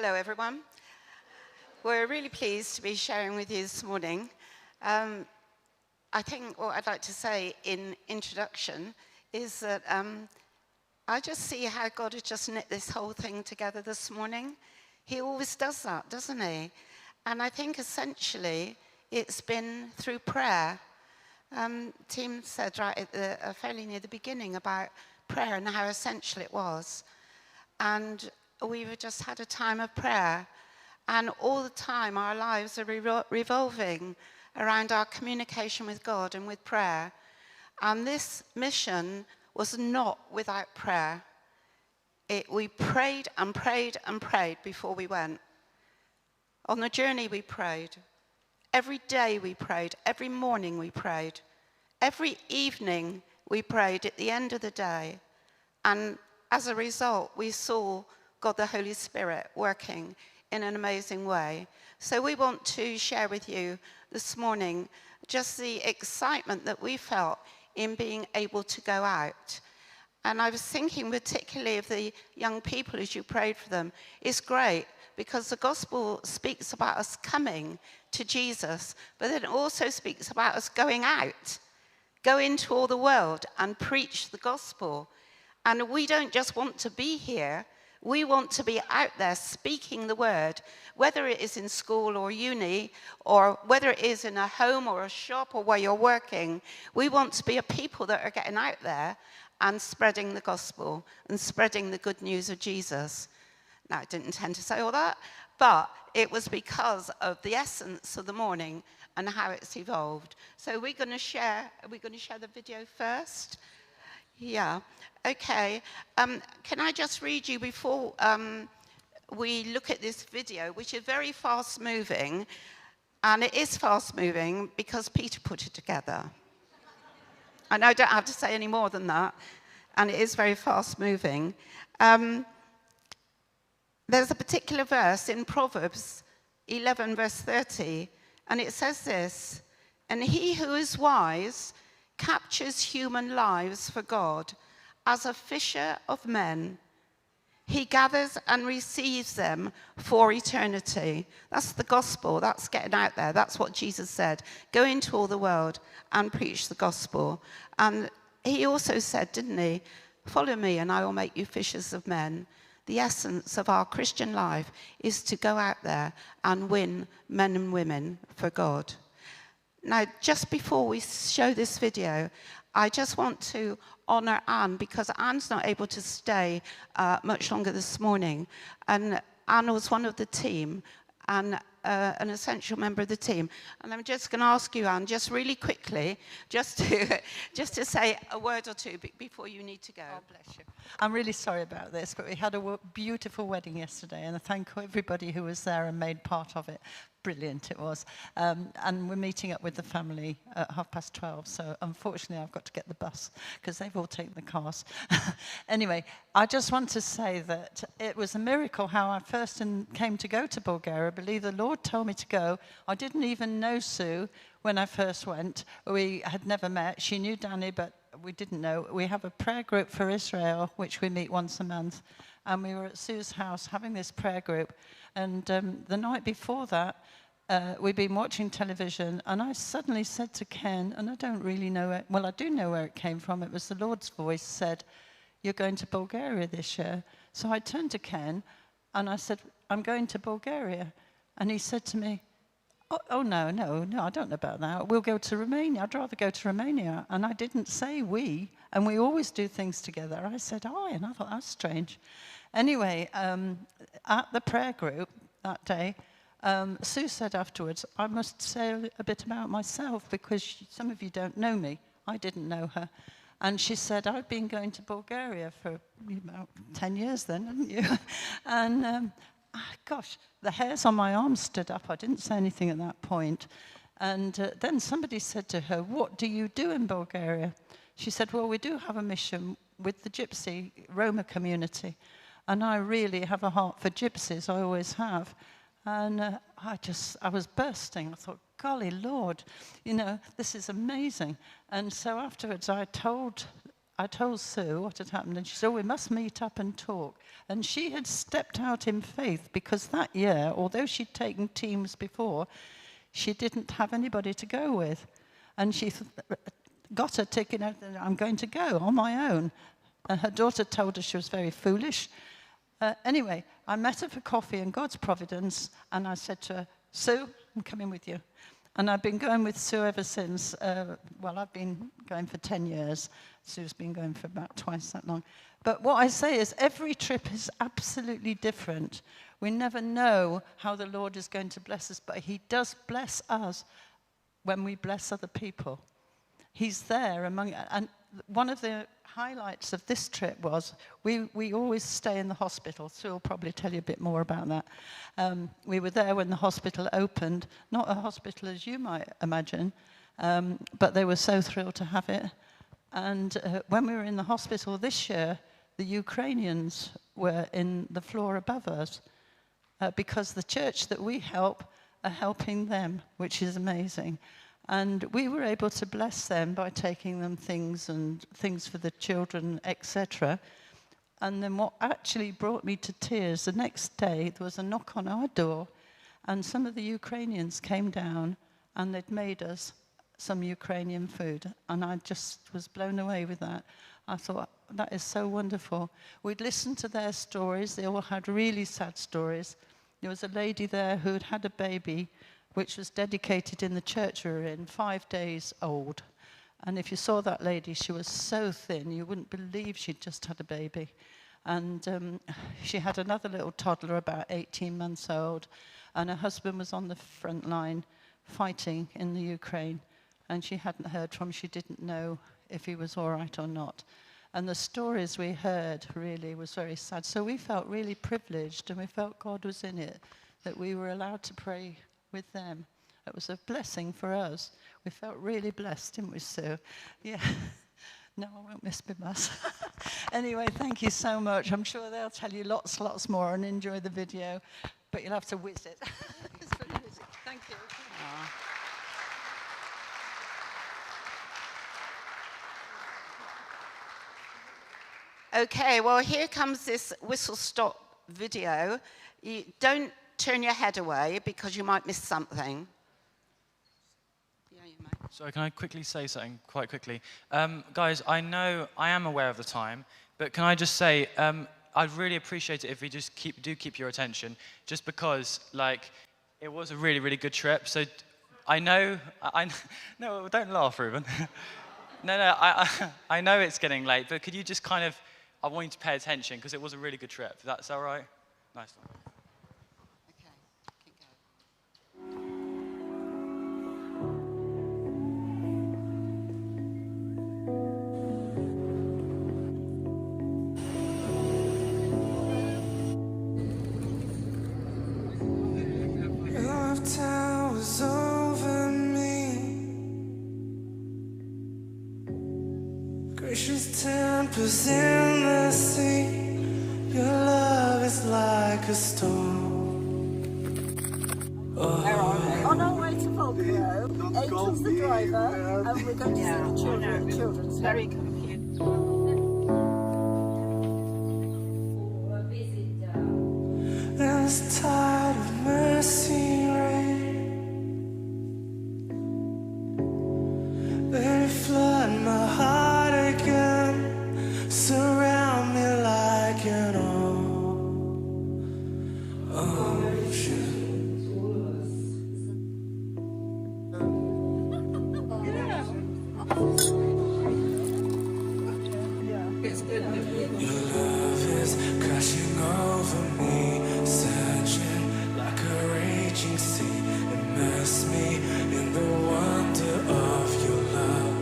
Hello, everyone. We're really pleased to be sharing with you this morning. I think what I'd like to say in introduction is that I just see how God has just knit this whole thing together this morning. He always does that, doesn't he? And I think essentially it's been through prayer. Tim said right at fairly near the beginning about prayer and how essential it was. And we've just had a time of prayer. And all the time our lives are revolving around our communication with God and with prayer. And this mission was not without prayer. We prayed and prayed and prayed before we went. On the journey we prayed. Every day we prayed. Every morning we prayed. Every evening we prayed at the end of the day. And as a result, we saw God the Holy Spirit working in an amazing way. So we want to share with you this morning just the excitement that we felt in being able to go out. And I was thinking particularly of the young people as you prayed for them. It's great because the gospel speaks about us coming to Jesus, but then it also speaks about us going out, go into all the world and preach the gospel. And we don't just want to be here, we want to be out there speaking the word, whether it is in school or uni, or whether it is in a home or a shop or where you're working. We want to be a people that are getting out there and spreading the gospel and spreading the good news of Jesus. Now, I didn't intend to say all that, but it was because of the essence of the morning and how it's evolved. So we're going to share the video first? Yeah, okay. Can I just read you before we look at this video, which is very fast moving, and it is fast moving because Peter put it together. I know I don't have to say any more than that, and it is very fast moving. There's a particular verse in Proverbs 11, verse 30, and it says this, "And he who is wise captures human lives for God as a fisher of men. He gathers and receives them for eternity." That's the gospel. That's getting out there. That's what Jesus said. Go into all the world and preach the gospel. And he also said, didn't he? Follow me and I will make you fishers of men. The essence of our Christian life is to go out there and win men and women for God. Now, just before we show this video, I just want to honour Anne because Anne's not able to stay much longer this morning. And Anne was one of the team and an essential member of the team. And I'm just going to ask you, Anne, just really quickly, just to say a word or two before you need to go. Oh, bless you. I'm really sorry about this, but we had a beautiful wedding yesterday, and I thank everybody who was there and made part of it. Brilliant it was. And we're meeting up with the family at 12:30, so unfortunately I've got to get the bus because they've all taken the cars. Anyway, I just want to say that it was a miracle how I first came to go to Bulgaria. I believe the Lord told me to go. I didn't even know Sue when I first went. We had never met. She knew Danny, but we didn't know. We have a prayer group for Israel, which we meet once a month. And we were at Sue's house having this prayer group. And the night before that, we'd been watching television, and I suddenly said to Ken, and I don't really know it, well, I do know where it came from. It was the Lord's voice said, "You're going to Bulgaria this year." So I turned to Ken, and I said, "I'm going to Bulgaria." And he said to me, oh no, I don't know about that. We'll go to Romania. I'd rather go to Romania. And I didn't say we, and we always do things together. I said, and I thought, that's strange. Anyway, at the prayer group that day, Sue said afterwards, I must say a bit about myself because some of you don't know me. I didn't know her. And she said, I've been going to Bulgaria for about 10 years then, haven't you? And gosh, the hairs on my arms stood up. I didn't say anything at that point. And then somebody said to her, what do you do in Bulgaria? She said, well, we do have a mission with the Gypsy Roma community. And I really have a heart for gypsies, I always have. And I was bursting. I thought, golly Lord, this is amazing. And so afterwards I told I told Sue what had happened, and she said, oh, we must meet up and talk. And she had stepped out in faith because that year, although she'd taken teams before, she didn't have anybody to go with. And she got her ticket and said, I'm going to go on my own. And her daughter told her she was very foolish. Anyway, I met her for coffee in God's providence, and I said to her, Sue, I'm coming with you. And I've been going with Sue ever since. I've been going for 10 years. Sue's been going for about twice that long. But what I say is every trip is absolutely different. We never know how the Lord is going to bless us, but he does bless us when we bless other people. He's there among, and one of the highlights of this trip was we always stay in the hospital. Sue will probably tell you a bit more about that. We were there when the hospital opened, not a hospital as you might imagine, but they were so thrilled to have it. And when we were in the hospital this year, the Ukrainians were in the floor above us because the church that we help are helping them, which is amazing. And we were able to bless them by taking them things and things for the children, etc. And then what actually brought me to tears, the next day there was a knock on our door, and some of the Ukrainians came down and they'd made us some Ukrainian food. And I just was blown away with that. I thought, that is so wonderful. We'd listened to their stories. They all had really sad stories. There was a lady there who had had a baby which was dedicated in the church we were in, 5 days old. And if you saw that lady, she was so thin, you wouldn't believe she'd just had a baby. And she had another little toddler, about 18 months old, and her husband was on the front line fighting in the Ukraine, and she hadn't heard from him. She didn't know if he was all right or not. And the stories we heard really was very sad. So we felt really privileged, and we felt God was in it, that we were allowed to pray with them. It was a blessing for us. We felt really blessed, didn't we, Sue? Yeah. No, I won't miss my bus. Anyway, thank you so much. I'm sure they'll tell you lots more and enjoy the video, but you'll have to whiz it. It's very busy. Thank you. Okay, well, here comes this whistle-stop video. You don't turn your head away because you might miss something. Yeah, you might. Sorry, can I quickly say something quite quickly? Guys, I know I am aware of the time, but can I just say, I'd really appreciate it if we just keep your attention, just because, like, it was a really good trip. So I know, no, don't laugh, Ruben. No, I know it's getting late, but could you just kind of, I want you to pay attention because it was a really good trip. That's all right? Nice one. Towers over me, gracious tempers in the sea. Your love is like a storm. On our way to Bulgaria, Angel's the driver, and we're going to see the children. Children's very confused. This tide of mercy rain, let it flood my heart again, surround me like an ocean. Your love is crashing over me, surging like a raging sea. Immerse me in the wonder of your love.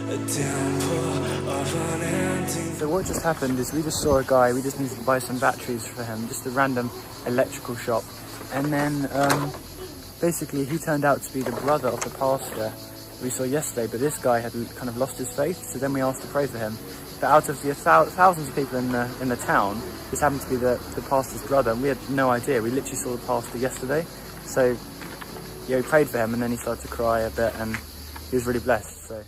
A downpour of unending. So what just happened is we just saw a guy, we just needed to buy some batteries for him, just a random electrical shop. And then basically he turned out to be the brother of the pastor we saw yesterday, but this guy had kind of lost his faith, so then we asked to pray for him. But out of the thousands of people in the town, this happened to be the pastor's brother, and we had no idea. We literally saw the pastor yesterday, so yeah, we prayed for him, and then he started to cry a bit, and he was really blessed. So.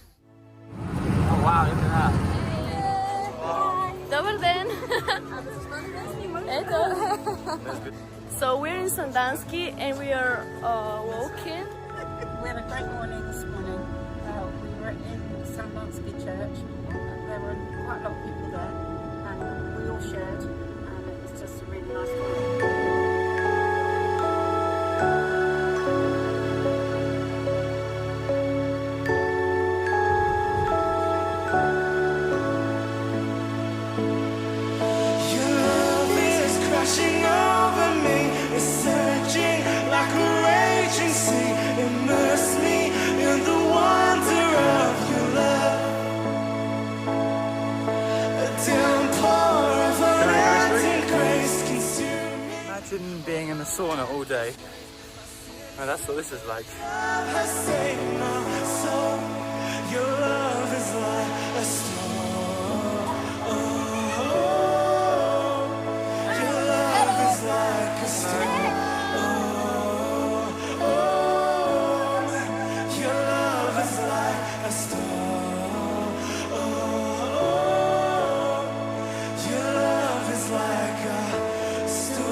So we're in Sandanski and we are walking. We had a great morning this morning. We were in Sandansky Church. There were quite a lot of people there, and we all shared, and it was just a really nice morning. Imagine being in the sauna all day. Oh, that's what this is like. Your love is like a storm. Your love is like a storm. Your love is like a storm. Your love is like a storm.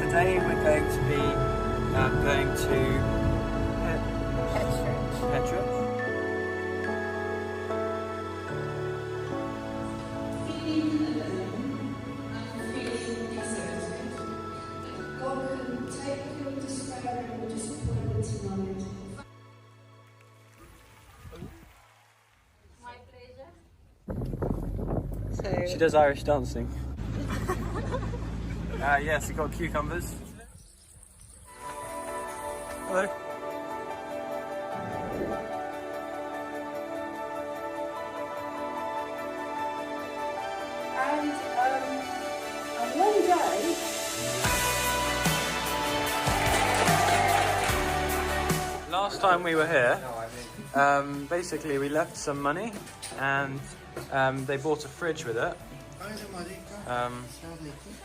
Today we're going to be going to Petra. She does Irish dancing. Yes, you got cucumbers. Hello. And one day, Last time we were here, basically we left some money and they bought a fridge with it.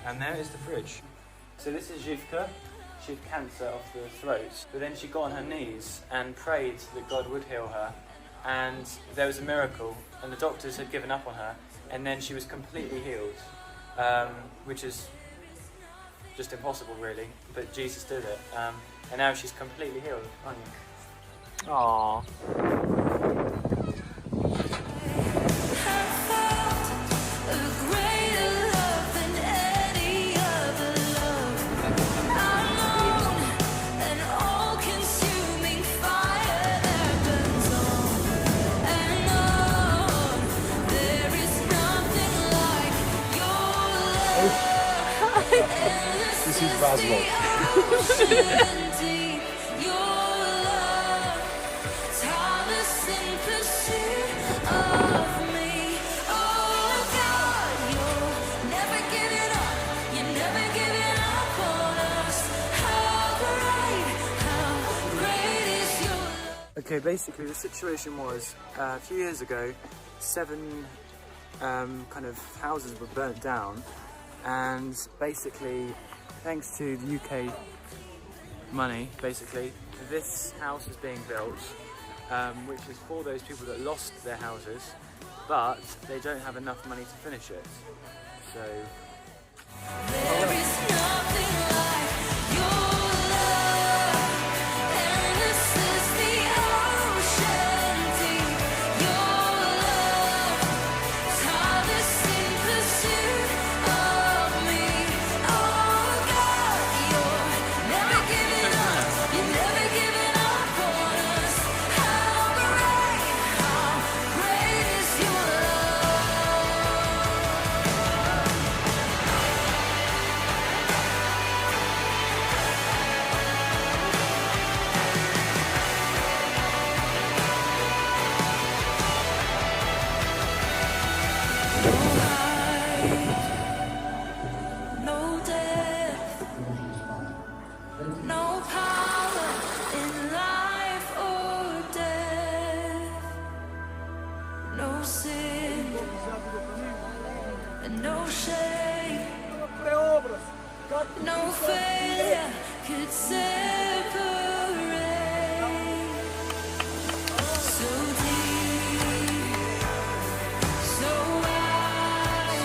And there is the fridge. So this is Zhivka. She had cancer of the throat, but then she got on her knees and prayed that God would heal her. And there was a miracle, and the doctors had given up on her, and then she was completely healed, which is just impossible, really. But Jesus did it, and now she's completely healed, aren't you? Aww. This is Basel. Okay, basically the situation was a few years ago, 7 kind of houses were burnt down, and basically, thanks to the UK money, basically, this house is being built, which is for those people that lost their houses, but they don't have enough money to finish it. So. There is nothing like your love, and this is the ocean deep. Your love, tireless in pursuit of me. Oh God, you're never giving up. You're never giving up on us. How great is your no death, no power in life or death, no sin and no shame, no failure could separate. So deep, so wide.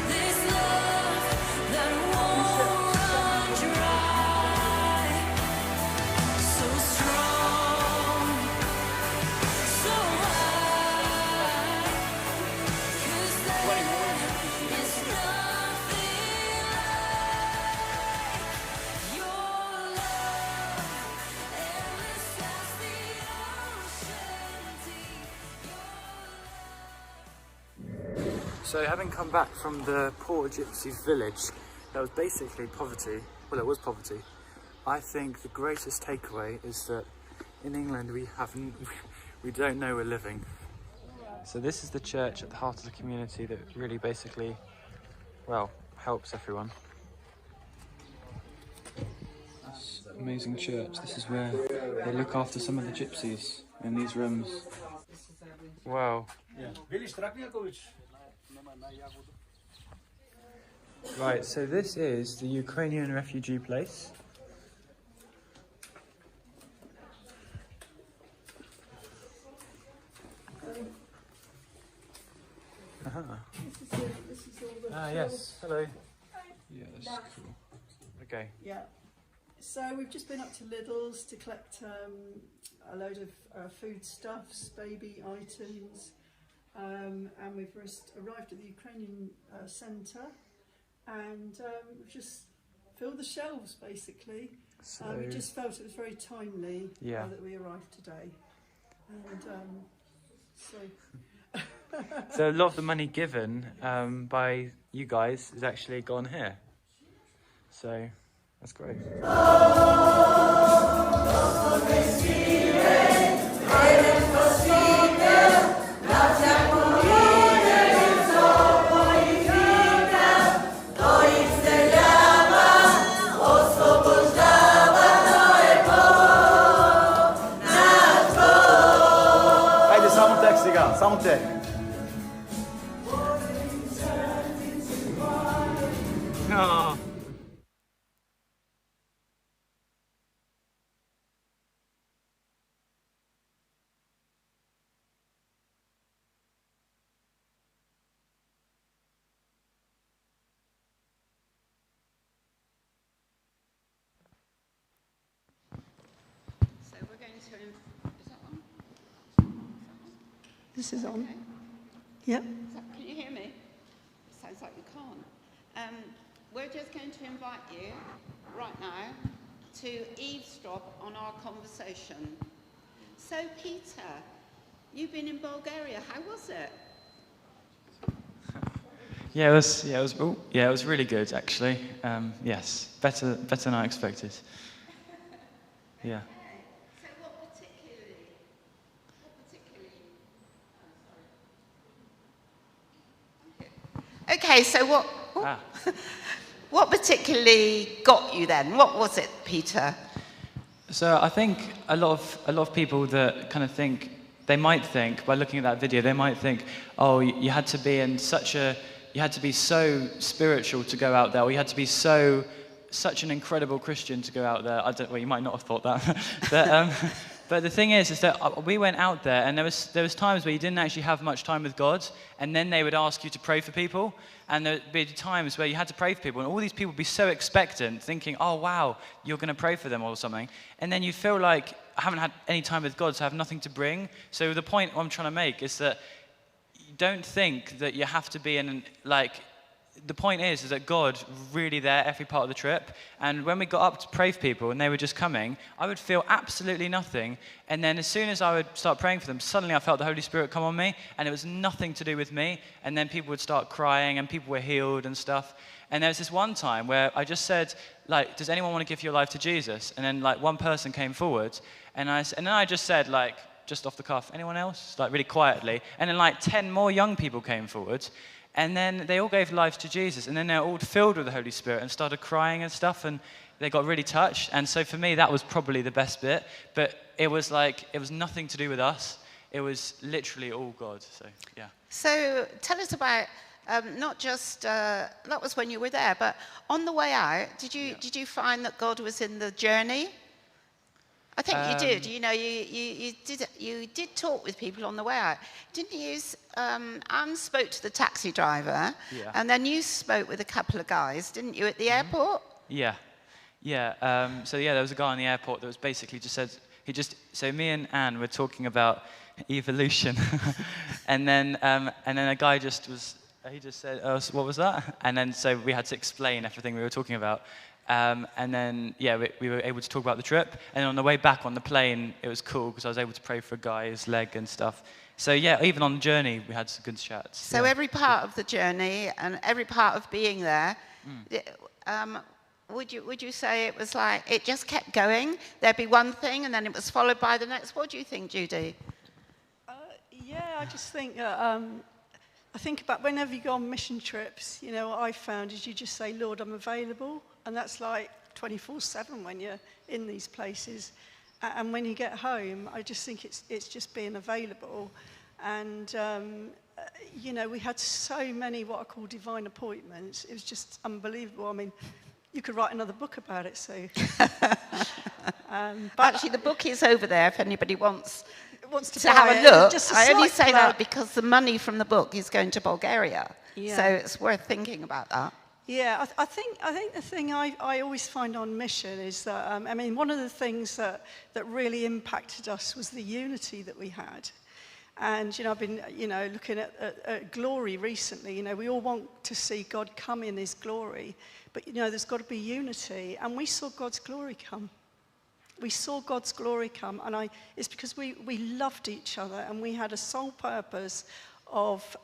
This love that won't run dry. So strong, so high. 'Cause there is nothing like your love. Endless as the ocean deep. So having come back from the poor gypsy village, that was basically poverty, well it was poverty, I think the greatest takeaway is that in England we don't know we're living. So this is the church at the heart of the community that really basically, well, helps everyone. This amazing church, this is where they look after some of the gypsies in these rooms. Wow. Right, so this is the Ukrainian refugee place. Yes, hello. Yeah, this is cool. Okay. Yeah. So we've just been up to Lidl's to collect a load of foodstuffs, baby items, and we've just arrived at the Ukrainian centre, and we've just filled the shelves basically. So We just felt it was very timely that we arrived today, and so a lot of the money given by you guys is actually gone here. So that's great. Haydi soundcheck Sigan, soundcheck. Oh. So we're going to, is that on? this is on. Okay. Yep. Can you hear me? Sounds like you can't. We're just going to invite you right now to eavesdrop on our conversation. So Peter, you've been in Bulgaria. How was it? Yeah, it was really good actually. Yes, better than I expected. Yeah. So what particularly? Okay, so what particularly got you then? What was it, Peter? So I think a lot of people that kind of think, they might think by looking at that video, they might think, oh, you had to be you had to be so spiritual to go out there, or you had to be such an incredible Christian to go out there. Well, you might not have thought that, but the thing is that we went out there, and there was times where you didn't actually have much time with God, and then they would ask you to pray for people, and there'd be times where you had to pray for people, and all these people would be so expectant, thinking, oh wow, you're going to pray for them or something, and then you feel like, I haven't had any time with God, so I have nothing to bring. So the point I'm trying to make is that you don't think that you have to be the point is that God really there every part of the trip. And when we got up to pray for people and they were just coming, I would feel absolutely nothing. And then as soon as I would start praying for them, suddenly I felt the Holy Spirit come on me, and it was nothing to do with me. And then people would start crying and people were healed and stuff. And there was this one time where I just said, does anyone want to give your life to Jesus? And then one person came forward, and then I just said, just off the cuff, anyone else? Really quietly. And then 10 more young people came forward. And then they all gave life to Jesus, and then they were all filled with the Holy Spirit and started crying and stuff, and they got really touched. And so for me, that was probably the best bit. But it was nothing to do with us. It was literally all God. So yeah. So tell us about not just, that was when you were there, but on the way out, did you find that God was in the journey? I think you did. You know, you did talk with people on the way out, didn't you? Anne spoke to the taxi driver, and then you spoke with a couple of guys, didn't you, at the airport? Yeah. So there was a guy on the airport that was basically just said, so me and Anne were talking about evolution, and then a guy he just said, oh, so what was that? And then so we had to explain everything we were talking about. And then, we were able to talk about the trip. And on the way back on the plane, it was cool because I was able to pray for a guy's leg and stuff. So even on the journey, we had some good chats. So every part of the journey and every part of being there, would you say it was like, it just kept going? There'd be one thing and then it was followed by the next. What do you think, Judy? I just think, I think about whenever you go on mission trips, you know, what I found is you just say, Lord, I'm available. And that's like 24/7 when you're in these places. And when you get home, I just think it's just being available. And, you know, we had so many what I call divine appointments. It was just unbelievable. I mean, you could write another book about it, so. But actually, the book is over there if anybody wants to buy have a it. look. Just a I only slight say plug. that because the money from the book is going to Bulgaria. Yeah. So it's worth thinking about that. Yeah, I think the thing I always find on mission is that, I mean, one of the things that really impacted us was the unity that we had. And, you know, I've been, you know, looking at glory recently. You know, we all want to see God come in his glory. But, you know, there's got to be unity. And we saw God's glory come. We saw God's glory come. And it's because we loved each other and we had a sole purpose of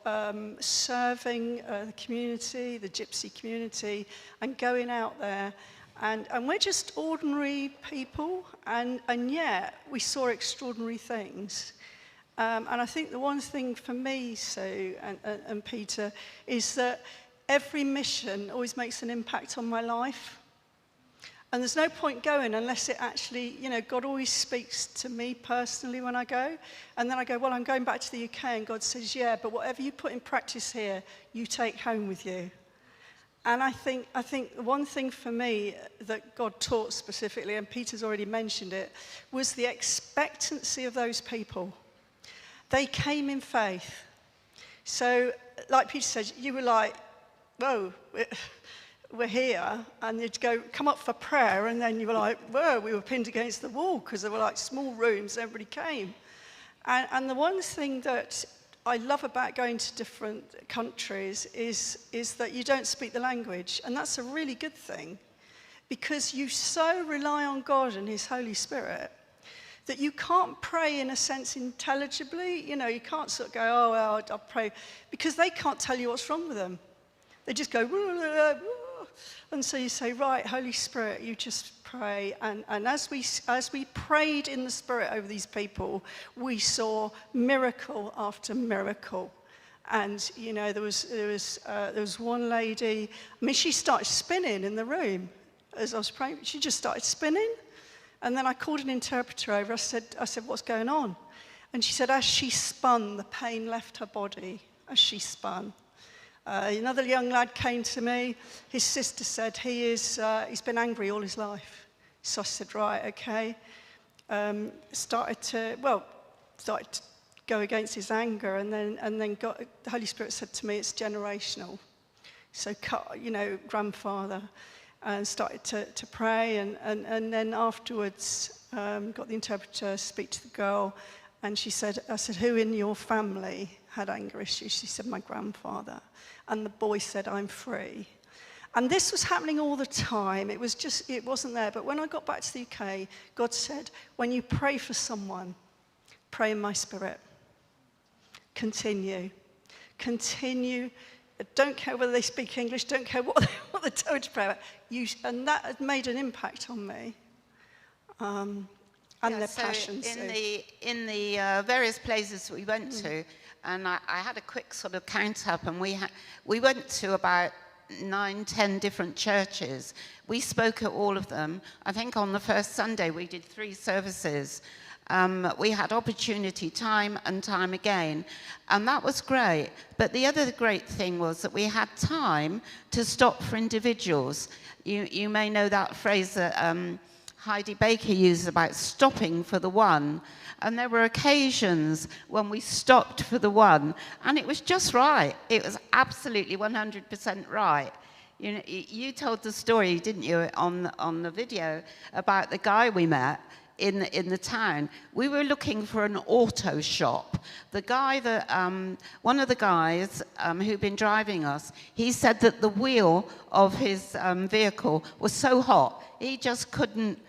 serving the community, the gypsy community, and going out there. And we're just ordinary people, and yet we saw extraordinary things. And I think the one thing for me, Sue and Peter, is that every mission always makes an impact on my life. And there's no point going unless it actually, you know, God always speaks to me personally when I go. And then I go, well, I'm going back to the UK. And God says, yeah, but whatever you put in practice here, you take home with you. And I think one thing for me that God taught specifically, and Peter's already mentioned it, was the expectancy of those people. They came in faith. So, like Peter said, you were like, whoa, we're here, and you'd go, come up for prayer, and then you were like, whoa, we were pinned against the wall, because there were like small rooms, everybody came. And the one thing that I love about going to different countries is that you don't speak the language, and that's a really good thing, because you so rely on God and his Holy Spirit that you can't pray in a sense intelligibly. You know, you can't sort of go, oh, well, I'll pray, because they can't tell you what's wrong with them. They just go, and so you say, right, Holy Spirit, you just pray. And as we prayed in the Spirit over these people, we saw miracle after miracle. And, you know, there was one lady, I mean, she started spinning in the room as I was praying. She just started spinning. And then I called an interpreter over. I said, what's going on? And she said, as she spun, the pain left her body as she spun. Another young lad came to me. His sister said he's been angry all his life. So I said, right, okay. Started to go against his anger, and then the Holy Spirit said to me, it's generational. So, you know, grandfather, and started to pray, and then afterwards got the interpreter to speak to the girl, and I said, who in your family had anger issues? She said, my grandfather. And the boy said, I'm free. And this was happening all the time. It wasn't there. But when I got back to the UK, God said, when you pray for someone, pray in my spirit. Continue. Don't care whether they speak English, don't care what they're told to pray about. And that had made an impact on me. And their passions. In the various places we went to, and I had a quick sort of count up, and we went to about 9-10 different churches. We spoke at all of them. I think on the first Sunday we did 3 services, We had opportunity time and time again, and that was great. But the other great thing was that we had time to stop for individuals. You may know that phrase that Heidi Baker uses about stopping for the one. And there were occasions when we stopped for the one, and it was just right. It was absolutely 100% right. You know, you told the story, didn't you, on the video about the guy we met in the town. We were looking for an auto shop. The guy that one of the guys who'd been driving us, he said that the wheel of his vehicle was so hot he just couldn't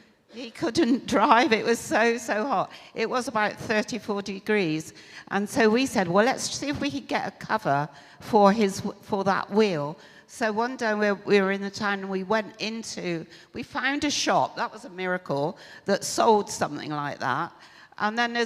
drive. It was so hot. It was about 34 degrees. And so we said, well, let's see if we could get a cover for that wheel. So one day we were in the town and we found a shop, that was a miracle, that sold something like that. And then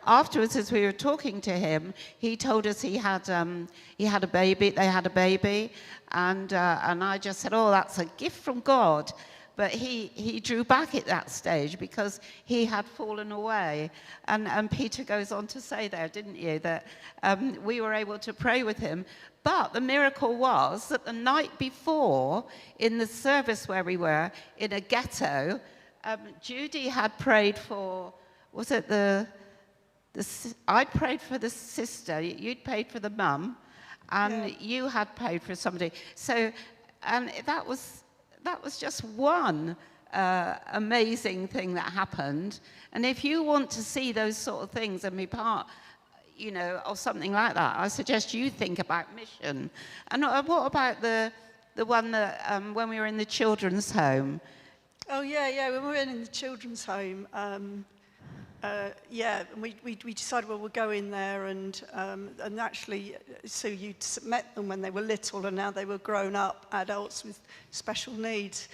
afterwards, as we were talking to him, he told us he had a baby, they had a baby. And I just said, oh, that's a gift from God. But he drew back at that stage because he had fallen away. And Peter goes on to say there, didn't you, that we were able to pray with him. But the miracle was that the night before, in the service where we were, in a ghetto, Judy had prayed for, was it I'd prayed for the sister, you'd prayed for the mum, and you had prayed for somebody. So, and that was just one amazing thing that happened. And if you want to see those sort of things and be part, you know, of something like that, I suggest you think about mission. And what about the one that when we were in the children's home? Oh yeah, when we were in the children's home, we decided, well, we'll go in there and actually, so you'd met them when they were little and now they were grown up adults with special needs,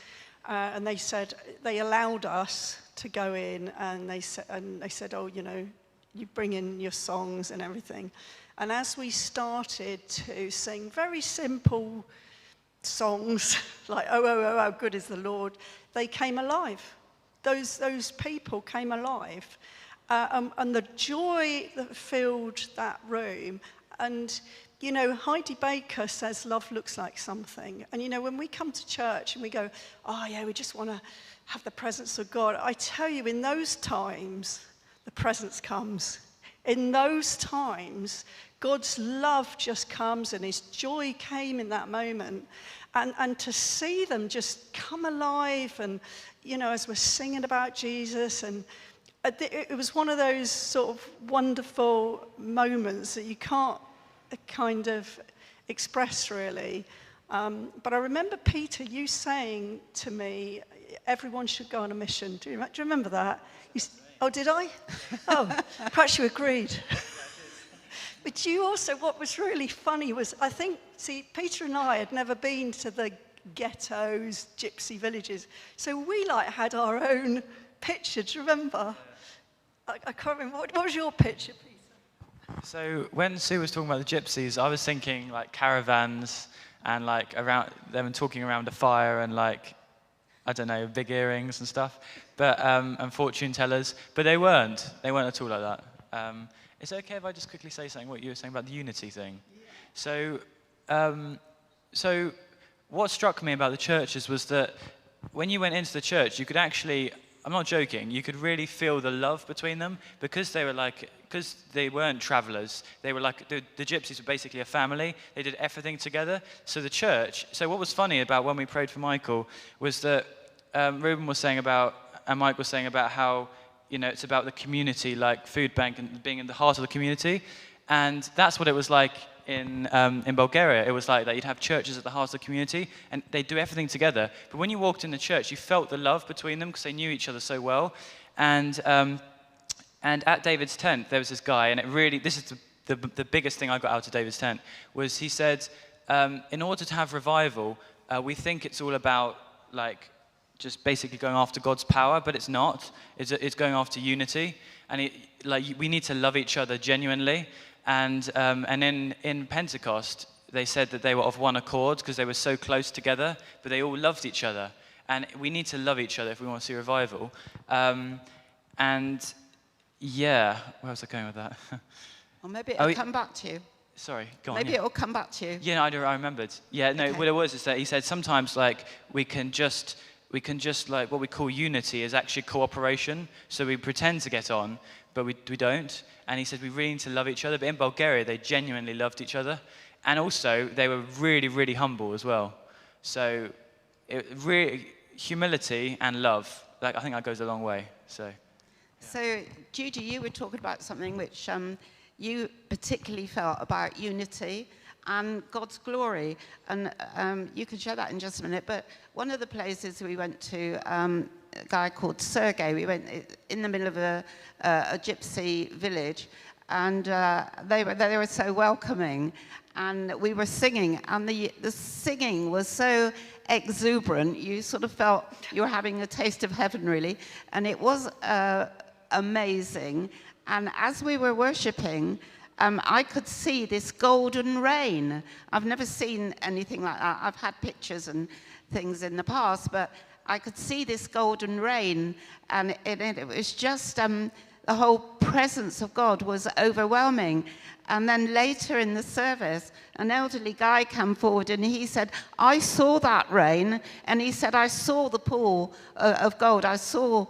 and they said they allowed us to go in, and they said, oh, you know, you bring in your songs and everything. And as we started to sing very simple songs like oh, how good is the Lord, they came alive. Those people came alive. And the joy that filled that room. And, you know, Heidi Baker says love looks like something. And, you know, when we come to church and we go, oh, yeah, we just want to have the presence of God. I tell you, in those times, the presence comes. In those times, God's love just comes and his joy came in that moment. And to see them just come alive and, you know, as we're singing about Jesus, and it was one of those sort of wonderful moments that you can't kind of express really. But I remember, Peter, you saying to me, everyone should go on a mission. Do you remember that? Oh, did I? Oh, perhaps you agreed. But you also, what was really funny was, I think, Peter and I had never been to the ghettos, gypsy villages. So we had our own picture, do you remember? I can't remember, what was your picture, Peter? So when Sue was talking about the gypsies, I was thinking like caravans and like around them talking around a fire and like, I don't know, big earrings and stuff, but and fortune tellers. But they weren't at all like that. Is it okay if I just quickly say something, what you were saying about the unity thing? Yeah. So what struck me about the churches was that when you went into the church, you could actually, I'm not joking, you could really feel the love between them because they weren't travelers. They were like, the gypsies were basically a family. They did everything together. So the church, so what was funny about when we prayed for Michael was that Ruben was saying about, and Mike was saying about how, you know, it's about the community, like food bank and being in the heart of the community. And that's what it was like in Bulgaria. It was like that you'd have churches at the heart of the community and they'd do everything together. But when you walked in the church, you felt the love between them because they knew each other so well. And at David's tent, there was this guy, and it really, this is the biggest thing I got out of David's tent, was he said, in order to have revival, we think it's all about like just basically going after God's power, but it's not. It's going after unity, and we need to love each other genuinely. And in Pentecost, they said that they were of one accord because they were so close together, but they all loved each other. And we need to love each other if we want to see revival. And Yeah, where was I going with that? Or maybe Oh, it'll come back to you. Sorry, go on. Maybe yeah. it'll come back to you. Yeah, no, I remembered. Yeah, no, Okay. what it was is that he said sometimes like we can just like what we call unity is actually cooperation. So we pretend to get on, but we don't. And he said we really need to love each other. But in Bulgaria, they genuinely loved each other, and also they were really, really humble as well. So really humility and love. Like I think that goes a long way. So. So, Judy, you were talking about something which you particularly felt about unity and God's glory. And you can share that in just a minute. But one of the places we went to, a guy called Sergei, we went in the middle of a gypsy village. And they were so welcoming. And we were singing. And the singing was so exuberant. You sort of felt you were having a taste of heaven, really. And it was amazing. And as we were worshipping, I could see this golden rain. I've never seen anything like that. I've had pictures and things in the past, but I could see this golden rain, and it was just the whole presence of God was overwhelming. And then later in the service, an elderly guy came forward and he said, I saw that rain, and he said, I saw the pool of gold. I saw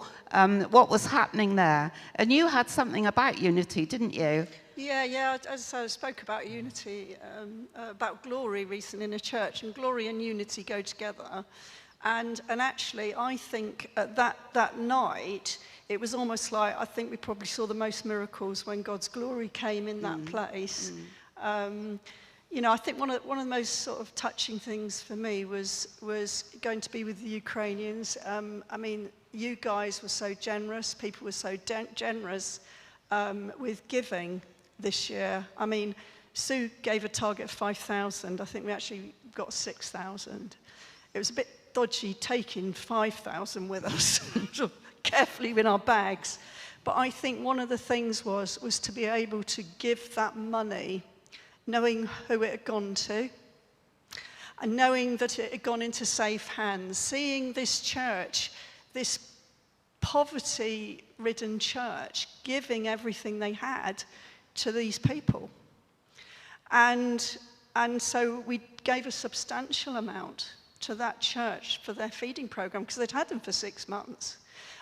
what was happening there. And you had something about unity, didn't you? Yeah. As I spoke about unity, about glory recently in a church, and glory and unity go together. And actually, I think at that night, it was almost like, I think we probably saw the most miracles when God's glory came in that place. I think one of the most sort of touching things for me was going to be with the Ukrainians. I mean, you guys were so generous. People were so generous with giving this year. I mean, Sue gave a target of 5,000. I think we actually got 6,000. It was a bit dodgy taking 5,000 with us, carefully in our bags. But I think one of the things was to be able to give that money, knowing who it had gone to, and knowing that it had gone into safe hands, seeing this church, this poverty-ridden church, giving everything they had to these people. And so we gave a substantial amount to that church for their feeding program, because they'd had them for 6 months.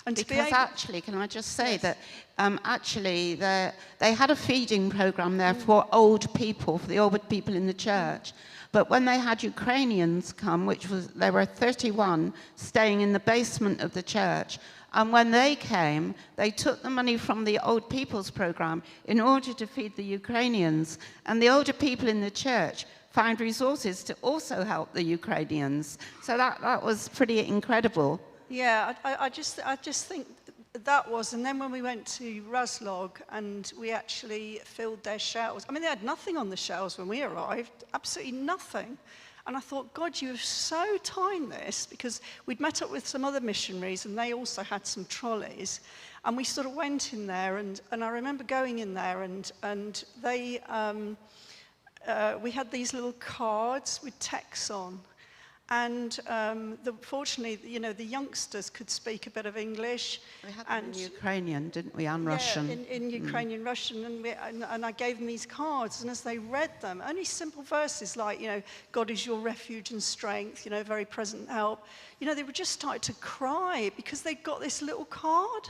And because actually, can I just say that actually they had a feeding program there for old people, for the old people in the church. But when they had Ukrainians come, there were 31 staying in the basement of the church, and when they came, they took the money from the old people's program in order to feed the Ukrainians. And the older people in the church found resources to also help the Ukrainians. So that was pretty incredible. Yeah, I just think that was, and then when we went to Razlog and we actually filled their shelves. I mean, they had nothing on the shelves when we arrived, absolutely nothing. And I thought, God, you have so timed this, because we'd met up with some other missionaries and they also had some trolleys. And we sort of went in there, and I remember going in there, and they, we had these little cards with texts on. And fortunately, the youngsters could speak a bit of English. We had them in Ukrainian, didn't we, and Russian? In Ukrainian, Russian, and I gave them these cards, and as they read them, only simple verses like, God is your refuge and strength, very present help. They would just start to cry because they'd got this little card.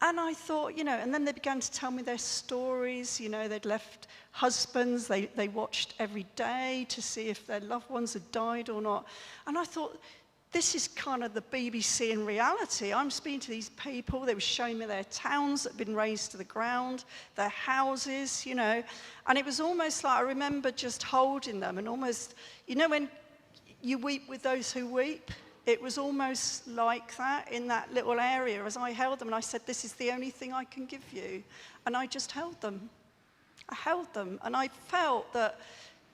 And I thought, and then they began to tell me their stories. They'd left husbands. They watched every day to see if their loved ones had died or not. And I thought, this is kind of the BBC in reality. I'm speaking to these people. They were showing me their towns that had been razed to the ground, their houses, And it was almost like, I remember just holding them and almost, when you weep with those who weep, it was almost like that in that little area as I held them. And I said, this is the only thing I can give you. And I just held them. I held them. And I felt that,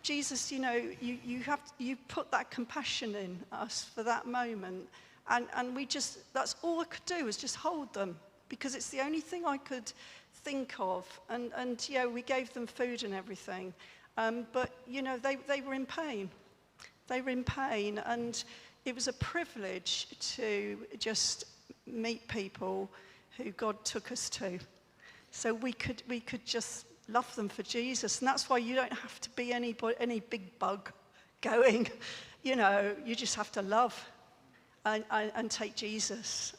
Jesus, you put that compassion in us for that moment. And that's all I could do was just hold them, because it's the only thing I could think of. And we gave them food and everything. But, they were in pain. They were in pain. And it was a privilege to just meet people who God took us to. so we could just love them for Jesus. And that's why you don't have to be any big bug going. You know, you just have to love and take Jesus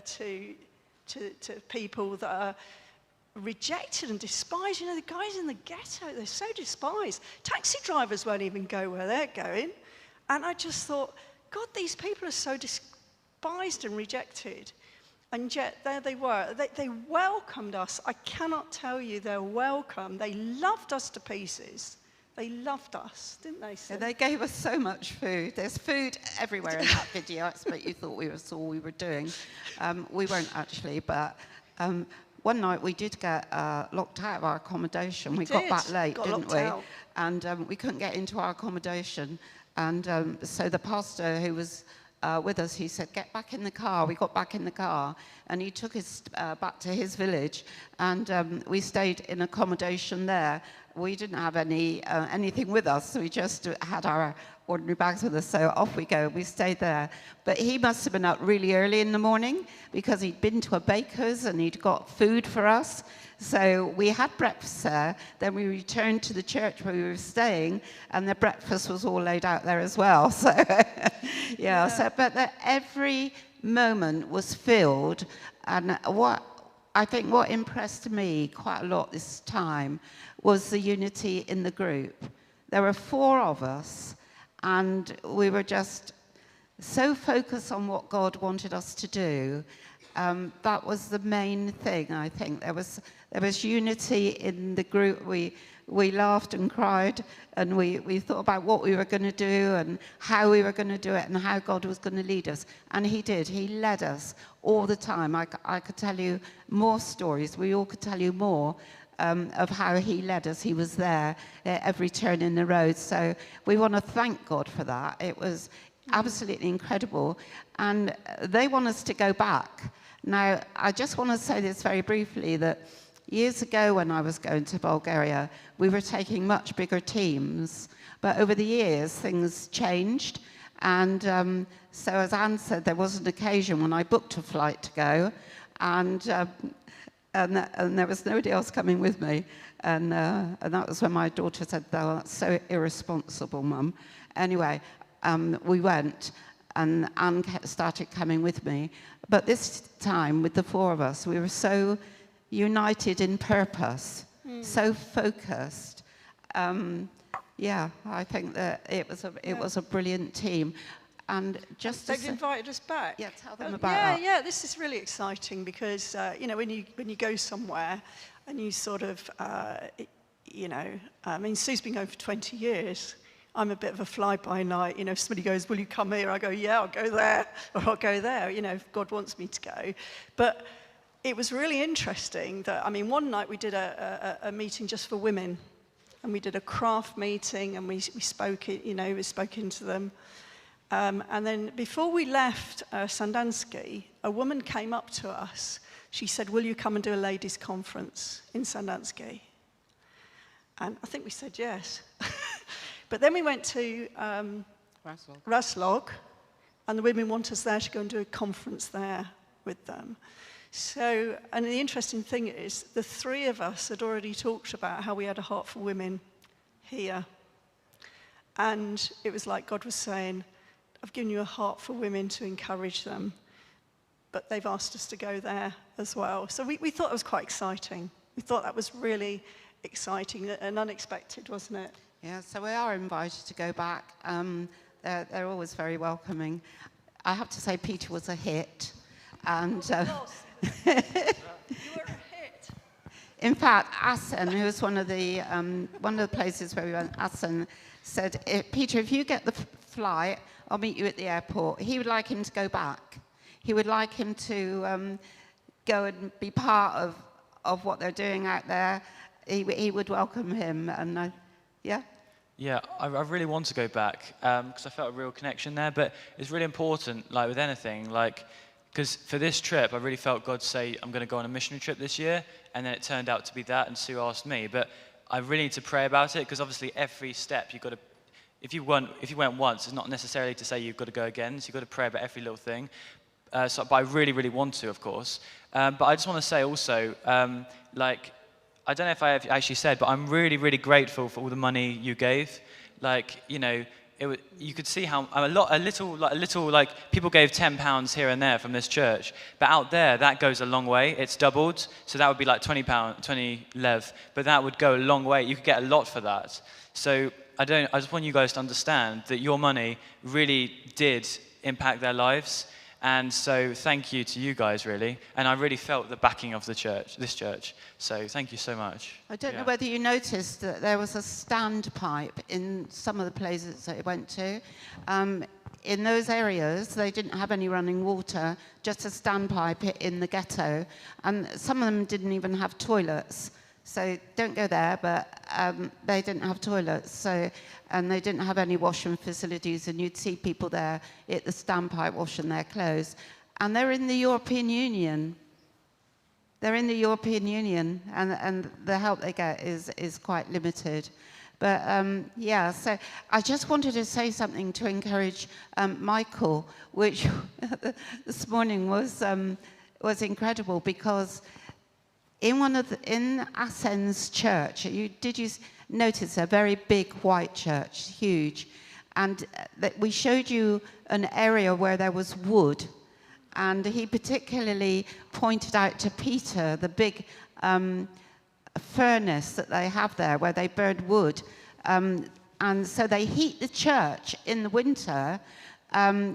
to people that are rejected and despised. You know, the guys in the ghetto, they're so despised. Taxi drivers won't even go where they're going. And I just thought, God, these people are so despised and rejected. And yet there they were. They welcomed us. I cannot tell you their welcome. They loved us to pieces. They loved us, didn't they, Sid? Yeah, they gave us so much food. There's food everywhere in that video. I expect you thought that's all we were doing. We weren't actually, but one night we did get locked out of our accommodation. We got back late, didn't we? Out. And we couldn't get into our accommodation. And so the pastor who was with us, he said, get back in the car. We got back in the car, and he took us back to his village, and we stayed in accommodation there. We didn't have anything with us, so we just had our ordinary bags with us, so off we go. We stayed there. But he must have been up really early in the morning, because he'd been to a baker's and he'd got food for us. So we had breakfast there, then we returned to the church where we were staying, and the breakfast was all laid out there as well. So, but every moment was filled, and what impressed me quite a lot this time was the unity in the group. There were 4 of us, and we were just so focused on what God wanted us to do. That was the main thing, I think. There was unity in the group. We laughed and cried, and we thought about what we were going to do and how we were going to do it and how God was going to lead us. And he did. He led us all the time. I could tell you more stories. We all could tell you more of how he led us. He was there at every turn in the road. So we want to thank God for that. It was absolutely incredible. And they want us to go back. Now, I just want to say this very briefly, that years ago when I was going to Bulgaria, we were taking much bigger teams. But over the years, things changed. And so as Anne said, there was an occasion when I booked a flight to go, and there was nobody else coming with me. And that was when my daughter said, "Oh, that's so irresponsible, Mum." Anyway, we went, and Anne started coming with me. But this time, with the 4 of us, we were so united in purpose, so focused. I think that it was a brilliant team. And just they've invited us back. Yeah, tell them about that. Yeah, this is really exciting, because when you go somewhere and you sort of I mean, Sue's been going for 20 years. I'm a bit of a fly-by-night. You know, if somebody goes, "Will you come here?" I go, "Yeah, I'll go there," or "I'll go there." You know, if God wants me to go. But it was really interesting that, I mean, one night we did a meeting just for women, and we did a craft meeting, and we spoke into them. And then before we left Sandanski, a woman came up to us. She said, "Will you come and do a ladies' conference in Sandanski?" And I think we said yes. But then we went to Raslog, and the women want us there to go and do a conference there with them. So, and the interesting thing is, the 3 of us had already talked about how we had a heart for women here. And it was like God was saying, "I've given you a heart for women to encourage them." But they've asked us to go there as well. So we thought it was quite exciting. We thought that was really exciting and unexpected, wasn't it? Yeah, so we are invited to go back. They're always very welcoming. I have to say, Peter was a hit. And You were a hit. in fact, Asen, who was one of the places where we went, Asen said, "Peter, if you get the flight, I'll meet you at the airport." He would like him to go back. He would like him to go and be part of what they're doing out there. He would welcome him, and yeah. Yeah, I really want to go back because I felt a real connection there. But it's really important, like with anything, like because for this trip, I really felt God say, "I'm going to go on a missionary trip this year," and then it turned out to be that. And Sue asked me, but I really need to pray about it, because obviously every step you've got to. If you went once, it's not necessarily to say you've got to go again. So you've got to pray about every little thing. But I really, really want to, of course. But I just want to say also, like, I don't know if I have actually said, but I'm really, really grateful for all the money you gave. Like, you know, you could see how a little, like, people gave £10 here and there from this church, but out there, that goes a long way. It's doubled, so that would be like £20, 20 lev, but that would go a long way. You could get a lot for that. So I just want you guys to understand that your money really did impact their lives. And so thank you to you guys, really. And I really felt the backing of the church, this church. So thank you so much. I don't know whether you noticed that there was a standpipe in some of the places that I went to. In those areas, they didn't have any running water, just a standpipe in the ghetto. And some of them didn't even have toilets. So don't go there, but they didn't have toilets. So, and they didn't have any washing facilities, and you'd see people there at the standpipe washing their clothes. And they're in the European Union. They're in the European Union, and the help they get is quite limited. But yeah, so I just wanted to say something to encourage Michael, which this morning was incredible, because in Assen's church, did you notice a very big white church, huge, and that we showed you an area where there was wood, and he particularly pointed out to Peter the big furnace that they have there where they burn wood, and so they heat the church in the winter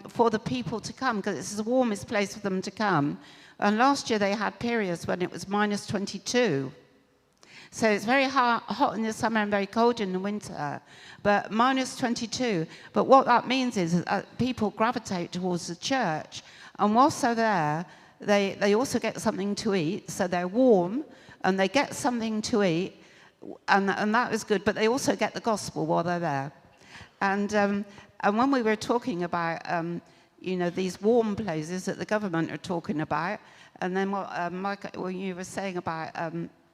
for the people to come, because it's the warmest place for them to come. And last year they had periods when it was minus 22. So it's very hot in the summer and very cold in the winter, but minus 22. But what that means is that people gravitate towards the church. And whilst they're there, they also get something to eat. So they're warm and they get something to eat. And that is good. But they also get the gospel while they're there. And when we were talking about you know, these warm places that the government are talking about, and then what Mike, when you were saying about,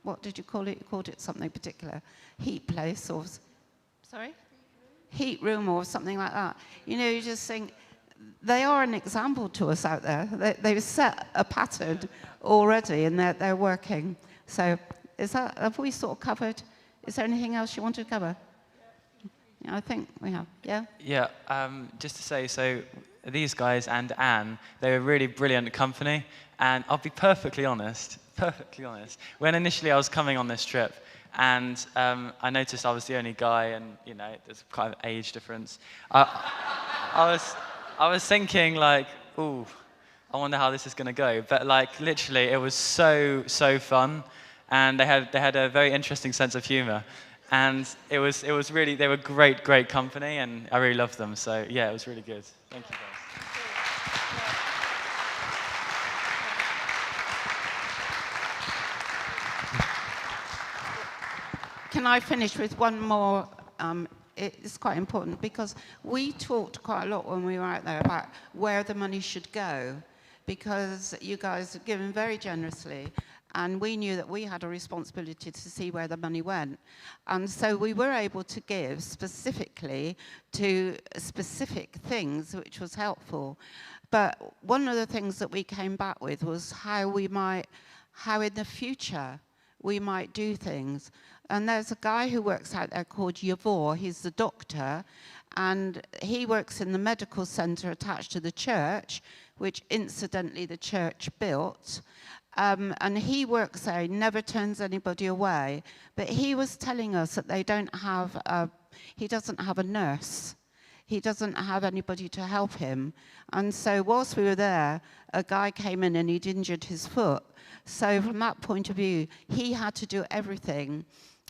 what did you call it? You called it something particular, heat place, or, sorry? Heat room or something like that. You know, you just think, they are an example to us out there. They've set a pattern already, and they're working. So have we sort of covered? Is there anything else you want to cover? Yeah, I think we have, yeah? Yeah, just to say, so these guys and Anne, they were really brilliant company, and I'll be perfectly honest, when initially I was coming on this trip, and I noticed I was the only guy, and you know, there's quite an age difference. I was thinking, like, ooh, I wonder how this is going to go, but like literally it was so fun, and they had a very interesting sense of humor. And it was really, they were great company, and I really loved them. So yeah, it was really good. Thank you, guys. Can I finish with one more? It's quite important, because we talked quite a lot when we were out there about where the money should go, because you guys have given very generously. And we knew that we had a responsibility to see where the money went. And so we were able to give specifically to specific things, which was helpful. But one of the things that we came back with was how in the future we might do things. And there's a guy who works out there called Yavor. He's the doctor, and he works in the medical center attached to the church, which incidentally the church built. And he works there, he never turns anybody away. But he was telling us that he doesn't have a nurse. He doesn't have anybody to help him. And so whilst we were there, a guy came in and he'd injured his foot. So from that point of view, he had to do everything.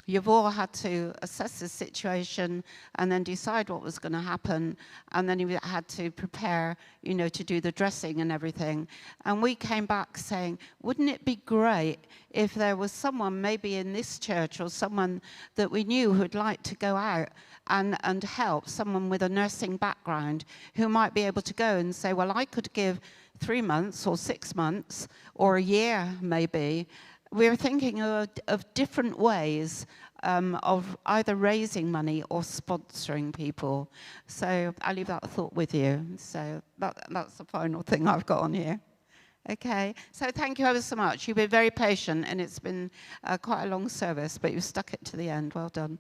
Yavor had to assess the situation and then decide what was going to happen, and then he had to prepare, you know, to do the dressing and everything. And we came back saying, wouldn't it be great if there was someone maybe in this church or someone that we knew who'd like to go out and help, someone with a nursing background who might be able to go and say, well, I could give 3 months or 6 months or a year maybe. We're thinking of different ways of either raising money or sponsoring people. So I'll leave that thought with you. So that's the final thing I've got on here. Okay, so thank you ever so much. You've been very patient, and it's been quite a long service, but you've stuck it to the end. Well done.